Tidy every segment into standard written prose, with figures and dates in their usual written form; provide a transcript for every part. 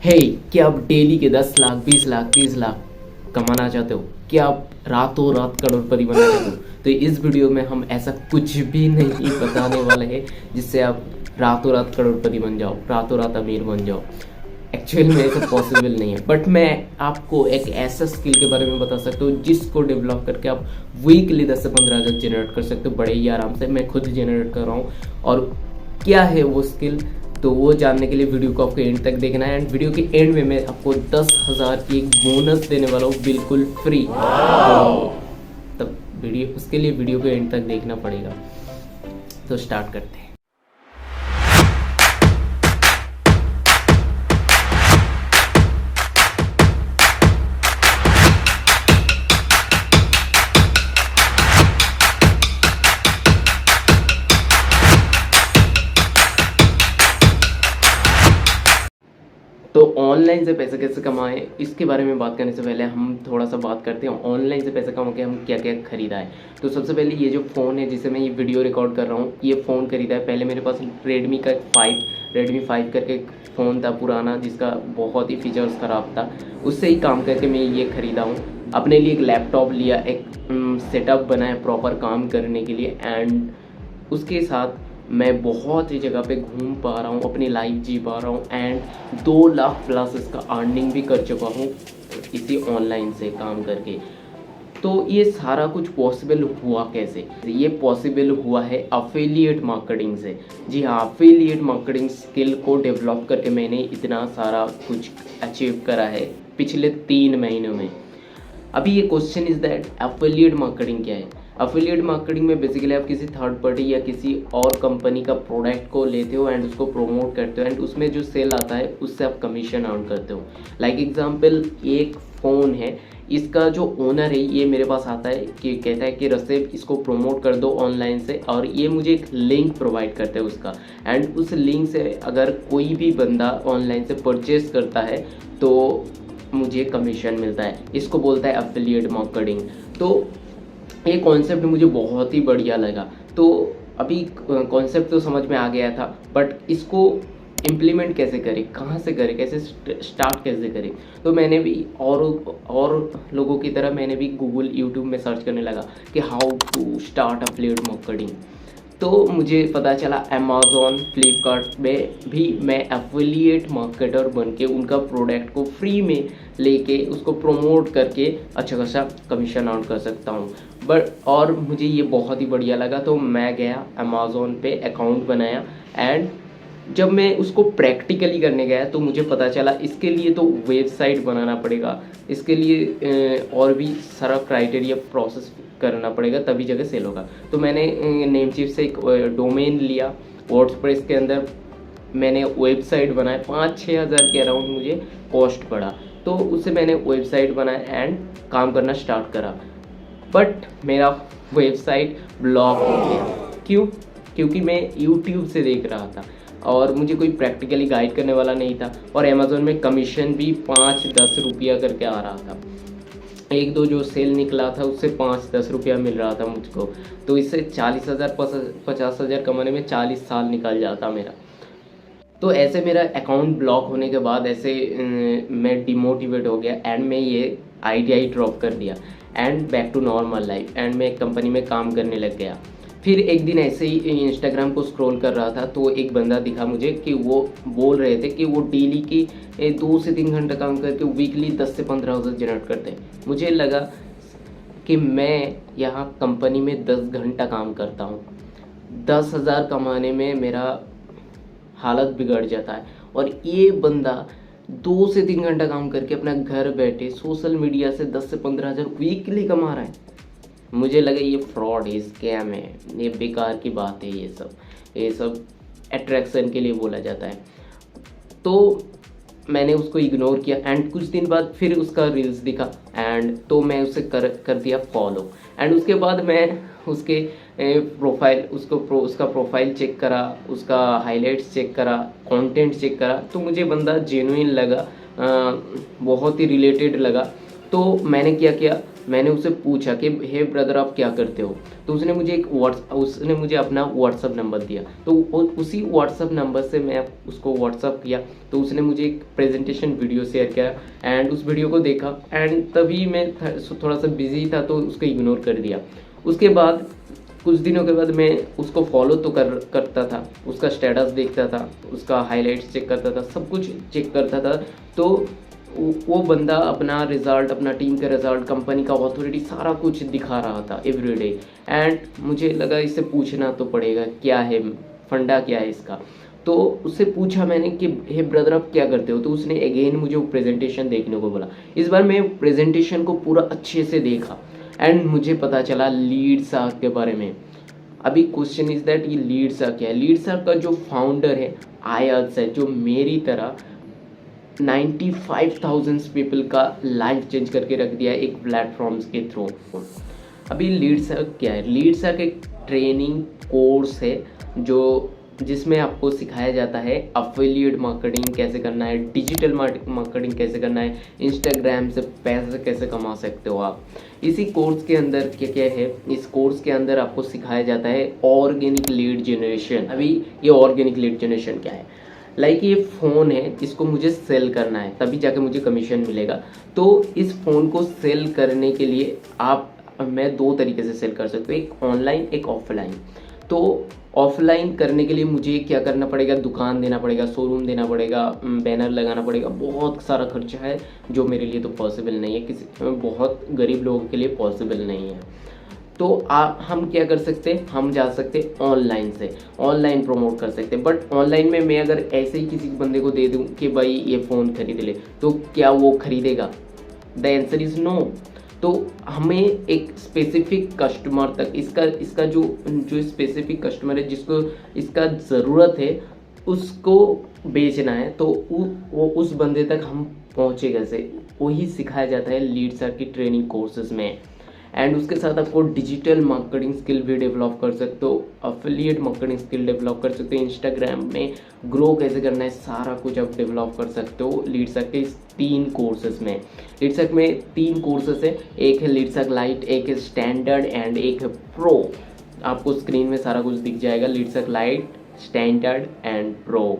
हे, क्या आप डेली के 10 लाख 20 लाख 30 लाख कमाना चाहते हो? क्या आप रातों रात करोड़पति बनना चाहते हो? तो इस वीडियो में हम ऐसा कुछ भी नहीं बताने वाले हैं जिससे आप रातों रात करोड़पति बन जाओ, रातों रात अमीर बन जाओ। एक्चुअल में ऐसा पॉसिबल नहीं है, बट मैं आपको एक ऐसा स्किल के बारे में बता सकता हूँ जिसको डेवलप करके आप वीकली 10 से 15 हज़ार जनरेट कर सकते हो बड़े ही आराम से। मैं खुद जनरेट कर रहा हूँ। और क्या है वो स्किल, तो वो जानने के लिए वीडियो को आपको एंड तक देखना है। एंड वीडियो के एंड में मैं आपको 10,000 की एक बोनस देने वाला हूँ, बिल्कुल फ्री। तो तब वीडियो, उसके लिए वीडियो को एंड तक देखना पड़ेगा। तो स्टार्ट करते हैं। तो ऑनलाइन से पैसे कैसे कमाएं, इसके बारे में बात करने से पहले हम थोड़ा सा बात करते हैं ऑनलाइन से पैसे कमा के हम क्या क्या खरीदा है। तो सबसे पहले ये जो फ़ोन है जिसे मैं ये वीडियो रिकॉर्ड कर रहा हूँ, ये फ़ोन खरीदा है। पहले मेरे पास रेडमी 5 करके एक फ़ोन था पुराना, जिसका बहुत ही फीचर्स ख़राब था। उससे ही काम करके मैं ये ख़रीदा हूँ। अपने लिए एक लैपटॉप लिया, एक सेटअप बनाया प्रॉपर काम करने के लिए। एंड उसके साथ मैं बहुत ही जगह पे घूम पा रहा हूँ, अपनी लाइफ जी पा रहा हूँ। एंड 2 लाख प्लस इसका अर्निंग भी कर चुका हूँ इसी ऑनलाइन से काम करके। तो ये सारा कुछ पॉसिबल हुआ कैसे? ये पॉसिबल हुआ है अफिलिएट मार्केटिंग से। जी हाँ, अफिलिएट मार्केटिंग स्किल को डेवलप करके मैंने इतना सारा कुछ अचीव करा है पिछले 3 महीनों में। अभी ये question is that affiliate marketing क्या है? एफिलिएट मार्केटिंग में बेसिकली आप किसी थर्ड पार्टी या किसी और कंपनी का प्रोडक्ट को लेते हो एंड उसको प्रमोट करते हो। एंड उसमें जो सेल आता है उससे आप कमीशन अर्न करते हो। लाइक एग्जांपल, एक फ़ोन है, इसका जो ओनर है ये मेरे पास आता है कि कहता है कि रसेब इसको प्रमोट कर दो ऑनलाइन से, और ये मुझे एक लिंक प्रोवाइड करते हैं उसका। एंड उस लिंक से अगर कोई भी बंदा ऑनलाइन से परचेज करता है तो मुझे कमीशन मिलता है। इसको बोलता है एफिलिएट मार्केटिंग। तो ये कॉन्सेप्ट मुझे बहुत ही बढ़िया लगा। तो अभी कॉन्सेप्ट तो समझ में आ गया था, बट इसको इम्प्लीमेंट कैसे करें, कहाँ से करें, कैसे स्टार्ट कैसे करें? तो मैंने भी और लोगों की तरह मैंने भी गूगल यूट्यूब में सर्च करने लगा कि how to start affiliate marketing. तो मुझे पता चला अमेज़ॉन फ्लिपकार्ट में भी मैं एफिलिएट मार्केटर बन के उनका प्रोडक्ट को फ्री में लेके उसको प्रमोट करके अच्छा खासा कमीशन अर्न कर सकता हूँ। बट और मुझे ये बहुत ही बढ़िया लगा, तो मैं गया अमेज़ॉन पे अकाउंट बनाया। एंड जब मैं उसको प्रैक्टिकली करने गया तो मुझे पता चला इसके लिए तो वेबसाइट बनाना पड़ेगा, इसके लिए और भी सारा क्राइटेरिया प्रोसेस करना पड़ेगा, तभी जगह सेल होगा। तो मैंने नेमचीफ से एक डोमेन लिया, वर्डप्रेस के अंदर मैंने वेबसाइट बनाया। 5-6 हज़ार के अराउंड मुझे कॉस्ट पड़ा। तो उससे मैंने वेबसाइट बनाया एंड काम करना स्टार्ट करा। बट मेरा वेबसाइट ब्लॉक हो गया। क्यों? क्योंकि मैं यूट्यूब से देख रहा था और मुझे कोई प्रैक्टिकली गाइड करने वाला नहीं था। और अमेज़ोन में कमीशन भी 5-10 रुपया करके आ रहा था। एक दो जो सेल निकला था उससे 5-10 रुपया मिल रहा था मुझको। तो इससे 40,000 50,000 कमाने में 40 साल निकल जाता मेरा। तो ऐसे मेरा अकाउंट ब्लॉक होने के बाद ऐसे मैं डिमोटिवेट हो गया एंड मैं ये आईडिया ही ड्रॉप कर दिया and back to normal life. And मैं एक कंपनी में काम करने लग गया। फिर एक दिन ऐसे ही इंस्टाग्राम को स्क्रॉल कर रहा था तो एक बंदा दिखा मुझे कि वो बोल रहे थे कि वो डेली की 2 से 3 घंटा काम करके वीकली 10 से 15 हज़ार जनरेट करते हैं। मुझे लगा कि मैं यहाँ कंपनी में 10 घंटा काम करता हूँ, 10,000 कमाने में मेरा हालत बिगड़ जाता है, और ये बंदा 2 से 3 घंटा काम करके अपना घर बैठे सोशल मीडिया से 10 से 15 हज़ार वीकली कमा रहा है। मुझे लगा ये फ्रॉड है, स्कैम है, ये बेकार की बात है, ये सब अट्रैक्शन के लिए बोला जाता है। तो मैंने उसको इग्नोर किया एंड कुछ दिन बाद फिर उसका रील्स दिखा एंड तो मैं उसे कर दिया फॉलो। एंड उसके बाद मैं उसके प्रोफाइल उसका प्रोफाइल चेक करा, उसका हाइलाइट्स चेक करा, कंटेंट चेक करा। तो मुझे बंदा जेन्युइन लगा, बहुत ही रिलेटेड लगा। तो मैंने क्या किया, मैंने उससे पूछा कि हे ब्रदर आप क्या करते हो, तो उसने मुझे अपना व्हाट्सअप नंबर दिया। तो उसी व्हाट्सअप नंबर से मैं उसको व्हाट्सअप किया, तो उसने मुझे एक प्रेजेंटेशन वीडियो शेयर किया एंड उस वीडियो को देखा एंड तभी मैं थोड़ा सा बिजी था तो उसको इग्नोर कर दिया। उसके बाद कुछ दिनों के बाद मैं उसको फॉलो तो करता था, उसका स्टेटस देखता था, उसका हाइलाइट्स चेक करता था, सब कुछ चेक करता था। तो वो बंदा अपना रिज़ल्ट, अपना टीम का रिज़ल्ट, कंपनी का ऑथोरिटी सारा कुछ दिखा रहा था एवरीडे एंड मुझे लगा इससे पूछना तो पड़ेगा क्या है, फंडा क्या है इसका। तो उससे पूछा मैंने कि हे ब्रदर आप क्या करते हो, तो उसने अगेन मुझे वो प्रेजेंटेशन देखने को बोला। इस बार मैं प्रेजेंटेशन को पूरा अच्छे से देखा एंड मुझे पता चला लीड सार्क के बारे में। अभी क्वेश्चन इज दैट ये लीड सार्क क्या है। लीड सार्क का जो फाउंडर है आयल्स है, जो मेरी तरह 95,000 पीपल का लाइफ चेंज करके रख दिया है एक प्लेटफॉर्म्स के थ्रू। अभी लीड सर्क क्या है? लीड सर्क एक ट्रेनिंग कोर्स है जो जिसमें आपको सिखाया जाता है अफिलिएट मार्केटिंग कैसे करना है, डिजिटल मार्केटिंग कैसे करना है, इंस्टाग्राम से पैसे कैसे कमा सकते हो आप। इसी कोर्स के अंदर क्या क्या है, इस कोर्स के अंदर आपको सिखाया जाता है ऑर्गेनिक लीड जनरेशन। अभी ये ऑर्गेनिक लीड जनरेशन क्या है? लाइक ये फ़ोन है, इसको मुझे सेल करना है तभी जाके मुझे कमीशन मिलेगा। तो इस फ़ोन को सेल करने के लिए मैं दो तरीके से सेल कर सकता हूँ, एक ऑनलाइन एक ऑफलाइन। तो ऑफलाइन करने के लिए मुझे क्या करना पड़ेगा, दुकान देना पड़ेगा, शोरूम देना पड़ेगा, बैनर लगाना पड़ेगा, बहुत सारा खर्चा है जो मेरे लिए तो पॉसिबल नहीं है, किसी बहुत गरीब लोगों के लिए पॉसिबल नहीं है। तो हम क्या कर सकते हैं, हम जा सकते हैं ऑनलाइन से, ऑनलाइन प्रमोट कर सकते हैं। बट ऑनलाइन में मैं अगर ऐसे ही किसी बंदे को दे दूं कि भाई ये फ़ोन खरीद ले, तो क्या वो खरीदेगा? The answer is no. तो हमें एक स्पेसिफिक कस्टमर तक इसका जो स्पेसिफिक कस्टमर है जिसको इसका ज़रूरत है उसको बेचना है। तो वो उस बंदे तक हम पहुँचे कैसे, वही सिखाया जाता है लीड सर्क की ट्रेनिंग कोर्सेज में। एंड उसके साथ आपको डिजिटल मार्केटिंग स्किल भी डेवलप कर सकते हो, अफिलिएट मार्केटिंग स्किल डेवलप कर सकते हो, इंस्टाग्राम में ग्रो कैसे करना है सारा कुछ आप डेवलप कर सकते हो लीड सर्क के इस 3 कोर्सेज में। लीड सर्क में 3 कोर्सेज है, एक है लीड सर्क लाइट, एक है स्टैंडर्ड एंड एक है प्रो। आपको स्क्रीन में सारा कुछ दिख जाएगा, लीड सर्क लाइट, स्टैंडर्ड एंड प्रो।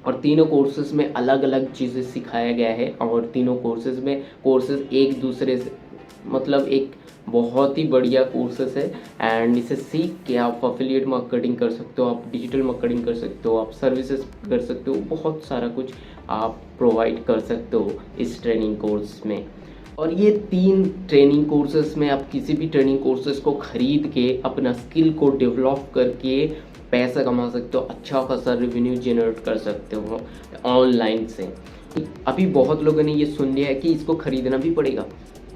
और तीनों कोर्सेज में अलग अलग चीज़ें सिखाया गया है और तीनों कोर्सेज एक दूसरे से मतलब एक बहुत ही बढ़िया कोर्सेस है। एंड इसे सीख के आप अफिलिएट मार्केटिंग कर सकते हो, आप डिजिटल मार्केटिंग कर सकते हो, आप सर्विसेज कर सकते हो, बहुत सारा कुछ आप प्रोवाइड कर सकते हो इस ट्रेनिंग कोर्स में। और ये 3 ट्रेनिंग कोर्सेस में आप किसी भी ट्रेनिंग कोर्सेस को ख़रीद के अपना स्किल को डेवलप करके पैसा कमा सकते हो, अच्छा खासा रेवेन्यू जनरेट कर सकते हो ऑनलाइन से। अभी बहुत लोगों ने ये सुन लिया है कि इसको ख़रीदना भी पड़ेगा।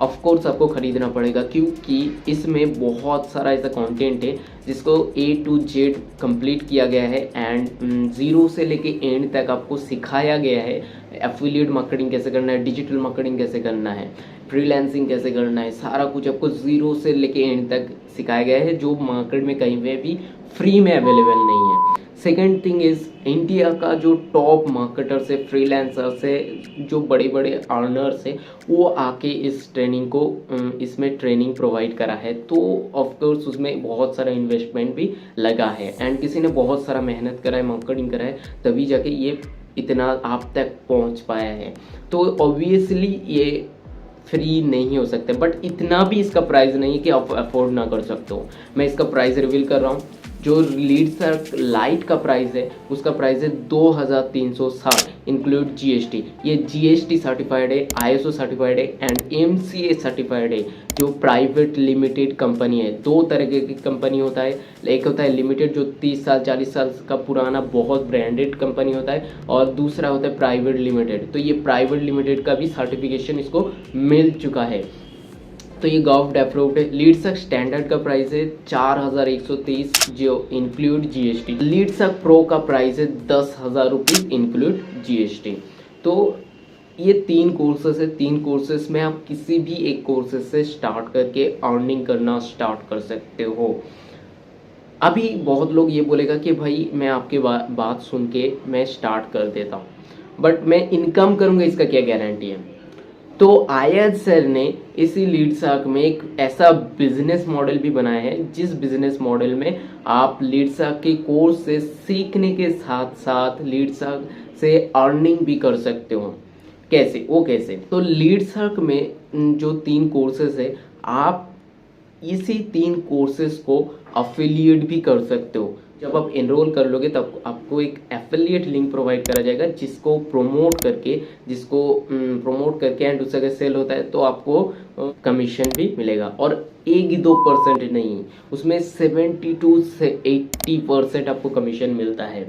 ऑफ कोर्स आपको ख़रीदना पड़ेगा क्योंकि इसमें बहुत सारा ऐसा कंटेंट है जिसको A to Z कंप्लीट किया गया है एंड ज़ीरो से लेके एंड तक आपको सिखाया गया है। एफिलिएट मार्केटिंग कैसे करना है, डिजिटल मार्केटिंग कैसे करना है, फ्रीलांसिंग कैसे करना है, सारा कुछ आपको ज़ीरो से लेके एंड तक सिखाया गया है जो मार्केट में कहीं पे भी फ्री में अवेलेबल नहीं है। सेकेंड थिंग इज़ इंडिया का जो टॉप मार्केटर्स है, फ्रीलांसर्स है, जो बड़े बड़े अर्नर्स है, वो आके इस ट्रेनिंग को इसमें ट्रेनिंग प्रोवाइड करा है। तो ऑफकोर्स उसमें बहुत सारा इन्वेस्टमेंट भी लगा है एंड किसी ने बहुत सारा मेहनत करा है, मार्केटिंग करा है, तभी जाके ये इतना आप तक पहुंच पाया है। तो ऑब्वियसली ये फ्री नहीं हो सकते, बट इतना भी इसका प्राइस नहीं है कि आप अफोर्ड ना कर सकते हो। मैं इसका प्राइस रिवील कर रहा हूँ। जो लीड सर्क लाइट का प्राइस है उसका प्राइस है 2360 इंक्लूड जीएसटी। ये जीएसटी सर्टिफाइड है, आईएसओ सर्टिफाइड है एंड एमसीए सर्टिफाइड है। जो प्राइवेट लिमिटेड कंपनी है, 2 तरह की कंपनी होता है, एक होता है लिमिटेड जो 30 साल 40 साल का पुराना बहुत ब्रांडेड कंपनी होता है और दूसरा होता है प्राइवेट लिमिटेड। तो ये प्राइवेट लिमिटेड का भी सर्टिफिकेशन इसको मिल चुका है, तो ये गवर्नमेंट अप्रूव्ड है। लीड सर्क स्टैंडर्ड का प्राइस है 4130 जो इंक्लूड जीएसटी। लीड सर्क प्रो का प्राइस है 10,000 रुपीज़ इंक्लूड जीएसटी। तो ये 3 कोर्सेस है, 3 कोर्सेस में आप किसी भी एक कोर्सेस से स्टार्ट करके अर्निंग करना स्टार्ट कर सकते हो। अभी बहुत लोग ये बोलेगा कि भाई मैं आपके बात सुन के मैं स्टार्ट कर देता हूँ, बट मैं इनकम करूँगा इसका क्या गारंटी है? तो आयज सर ने इसी लीड शार्क में एक ऐसा बिजनेस मॉडल भी बनाया है, जिस बिजनेस मॉडल में आप लीड शार्क के कोर्स से सीखने के साथ साथ लीड शार्क से अर्निंग भी कर सकते हो। कैसे? वो कैसे? तो लीड शार्क में जो 3 कोर्सेज है, आप इसी 3 कोर्सेज को अफिलिएट भी कर सकते हो। जब आप एनरोल कर लोगे तब आपको एक एफिलिएट लिंक प्रोवाइड करा जाएगा, जिसको प्रमोट करके एंड उससे अगर सेल होता है तो आपको कमीशन भी मिलेगा। और 1-2% नहीं, उसमें 72 से 80% आपको कमीशन मिलता है।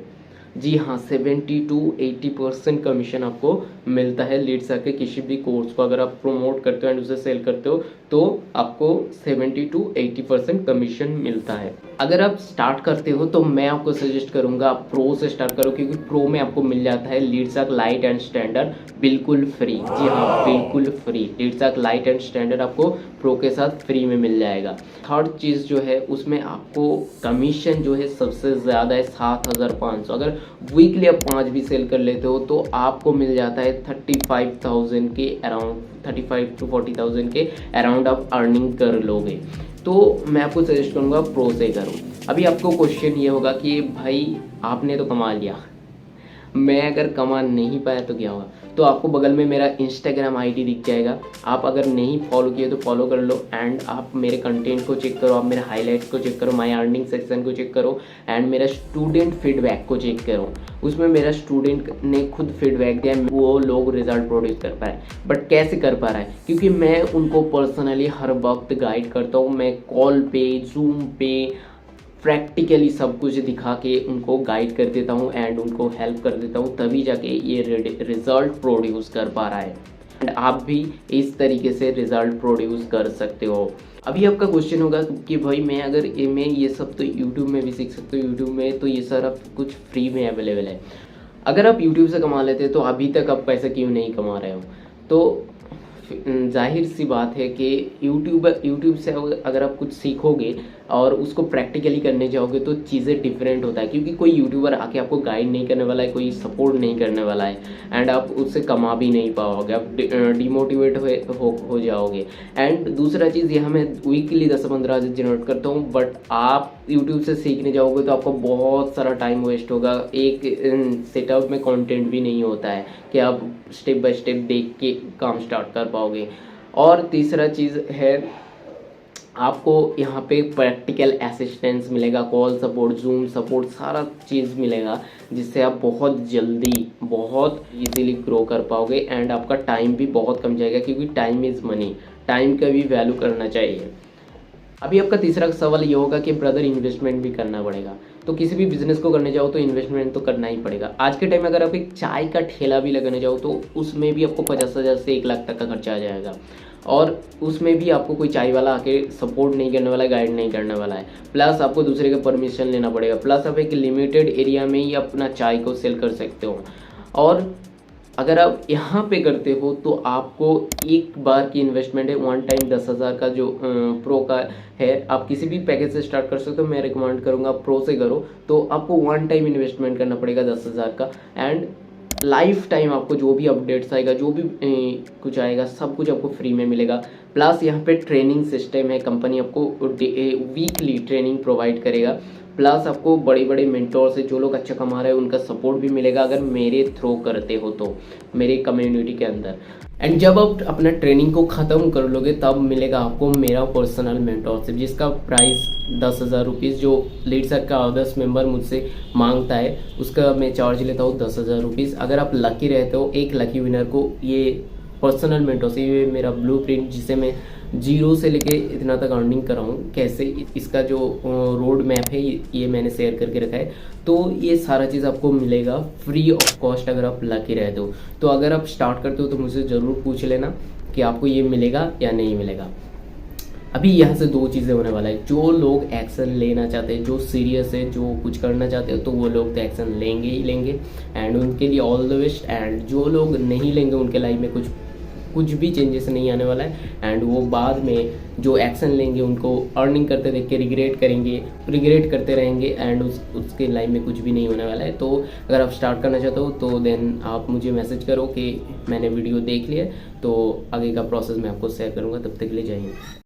जी हाँ, 70-80% कमीशन आपको मिलता है लीड शार्क के किसी भी कोर्स को अगर आप प्रमोट करते हो एंड उसे सेल करते हो तो आपको 70-80% कमीशन मिलता है। अगर आप स्टार्ट करते हो तो मैं आपको सजेस्ट करूंगा आप प्रो से स्टार्ट करो, क्योंकि प्रो में आपको मिल जाता है lead shark light and standard बिल्कुल फ्री। जी हाँ, बिल्कुल free. Lead shark light and standard आपको प्रो के साथ फ्री में मिल जाएगा। थर्ड चीज़ जो है उसमें आपको कमीशन जो है सबसे ज़्यादा है 7,500। अगर वीकली आप 5 भी सेल कर लेते हो तो आपको मिल जाता है 35,000 के अराउंड, 35 to 40,000 के अराउंड आप अर्निंग कर लोगे। तो मैं आपको सजेस्ट करूँगा प्रो से करो। अभी आपको क्वेश्चन ये होगा कि भाई आपने तो कमा लिया, मैं अगर कमा नहीं पाया तो क्या होगा? तो आपको बगल में मेरा इंस्टाग्राम आईडी दिख जाएगा, आप अगर नहीं फॉलो किए तो फॉलो कर लो एंड आप मेरे कंटेंट को चेक करो, आप मेरे हाइलाइट्स को चेक करो, माय अर्निंग सेक्शन को चेक करो एंड मेरा स्टूडेंट फीडबैक को चेक करो। उसमें मेरा स्टूडेंट ने खुद फीडबैक दिया, वो लोग रिजल्ट प्रोड्यूस कर पा रहे हैं। बट कैसे कर पा रहा है? क्योंकि मैं उनको पर्सनली हर वक्त गाइड करता हूँ, मैं कॉल पे, जूम पे प्रैक्टिकली सब कुछ दिखा के उनको गाइड कर देता हूँ एंड उनको हेल्प कर देता हूँ, तभी जाके ये रिजल्ट प्रोड्यूस कर पा रहा है। एंड आप भी इस तरीके से रिजल्ट प्रोड्यूस कर सकते हो। अभी आपका क्वेश्चन होगा कि भाई मैं ये सब तो यूट्यूब में भी सीख सकता हूँ, यूट्यूब में तो ये सारा कुछ फ्री में अवेलेबल है। अगर आप यूट्यूब से कमा लेते तो अभी तक आप पैसा क्यों नहीं कमा रहे हो? तो जाहिर सी बात है कि यूट्यूब से अगर आप कुछ सीखोगे और उसको प्रैक्टिकली करने जाओगे तो चीज़ें डिफरेंट होता है, क्योंकि कोई यूट्यूबर आके आपको गाइड नहीं करने वाला है, कोई सपोर्ट नहीं करने वाला है एंड आप उससे कमा भी नहीं पाओगे, आप डिमोटिवेट हो जाओगे। एंड दूसरा चीज़, यहाँ मैं वीकली 10-15 हज़ार जनरेट करता हूँ, बट आप यूट्यूब से सीखने जाओगे तो आपको बहुत सारा टाइम वेस्ट होगा। एक सेटअप में कंटेंट भी नहीं होता है कि आप स्टेप बाय स्टेप देख के काम स्टार्ट कर पाओगे। और तीसरा चीज़ है, आपको यहाँ पे प्रैक्टिकल असिस्टेंस मिलेगा, कॉल सपोर्ट, जूम सपोर्ट, सारा चीज़ मिलेगा, जिससे आप बहुत जल्दी बहुत इजीली ग्रो कर पाओगे एंड आपका टाइम भी बहुत कम जाएगा, क्योंकि टाइम इज़ मनी, टाइम का भी वैल्यू करना चाहिए। अभी आपका तीसरा सवाल ये होगा कि ब्रदर इन्वेस्टमेंट भी करना पड़ेगा। तो किसी भी बिजनेस को करने जाओ तो इन्वेस्टमेंट तो करना ही पड़ेगा। आज के टाइम में अगर आप एक चाय का ठेला भी लगाने जाओ तो उसमें भी आपको 50,000 से 1 लाख तक का खर्चा आ जाएगा, और उसमें भी आपको कोई चाय वाला आके सपोर्ट नहीं करने वाला है, गाइड नहीं करने वाला है, प्लस आपको दूसरे का परमिशन लेना पड़ेगा, प्लस आप एक लिमिटेड एरिया में ही अपना चाय को सेल कर सकते हो। और अगर आप यहाँ पे करते हो तो आपको एक बार की इन्वेस्टमेंट है, वन टाइम 10,000 का जो प्रो का है। आप किसी भी पैकेज से स्टार्ट कर सकते हो, मैं रिकमेंड करूँगा प्रो से करो। तो आपको वन टाइम इन्वेस्टमेंट करना पड़ेगा 10,000 का एंड लाइफ टाइम आपको जो भी अपडेट्स आएगा, जो भी कुछ आएगा, सब कुछ आपको फ्री में मिलेगा। प्लस यहाँ पे ट्रेनिंग सिस्टम है, कंपनी आपको वीकली ट्रेनिंग प्रोवाइड करेगा, प्लस आपको बड़े बड़े मेंटोर से जो लोग अच्छा कमा रहे हैं उनका सपोर्ट भी मिलेगा अगर मेरे थ्रू करते हो तो, मेरे कम्युनिटी के अंदर। एंड जब आप अपना ट्रेनिंग को ख़त्म कर लोगे तब मिलेगा आपको मेरा पर्सनल मेंटोरशिप, जिसका प्राइस 10,000 रुपीज़, जो लीड शार्क का अदर्स मेंबर मुझसे मांगता है उसका मैं चार्ज लेता हूँ 10,000 रुपीज़। अगर आप लकी रहते हो, एक लकी विनर को ये पर्सनल मेंटोरशिप, ये मेरा ब्लूप्रिंट जिसे मैं 0 से लेके इतना तक अर्निंग कर रहा हूँ, कैसे इसका जो रोड मैप है ये मैंने शेयर करके रखा है। तो ये सारा चीज़ आपको मिलेगा फ्री ऑफ कॉस्ट अगर आप लकी रहते हो। तो अगर आप स्टार्ट करते हो तो मुझसे ज़रूर पूछ लेना कि आपको ये मिलेगा या नहीं मिलेगा। अभी यहाँ से 2 चीज़ें होने वाला है। जो लोग एक्शन लेना चाहते हैं, जो सीरियस है, जो कुछ करना चाहते हैं, तो वो लोग तो एक्शन लेंगे ही लेंगे एंड उनके लिए ऑल द बेस्ट। एंड जो लोग नहीं लेंगे उनके लाइफ में कुछ कुछ भी चेंजेस नहीं आने वाला है। एंड वो बाद में जो एक्शन लेंगे उनको अर्निंग करते देख के रिग्रेट करते रहेंगे एंड उसके लाइफ में कुछ भी नहीं होने वाला है। तो अगर आप स्टार्ट करना चाहते हो तो देन आप मुझे मैसेज करो कि मैंने वीडियो देख लिया है, तो आगे का प्रोसेस मैं आपको शेयर करूँगा। तब तक के लिए जय हिंद।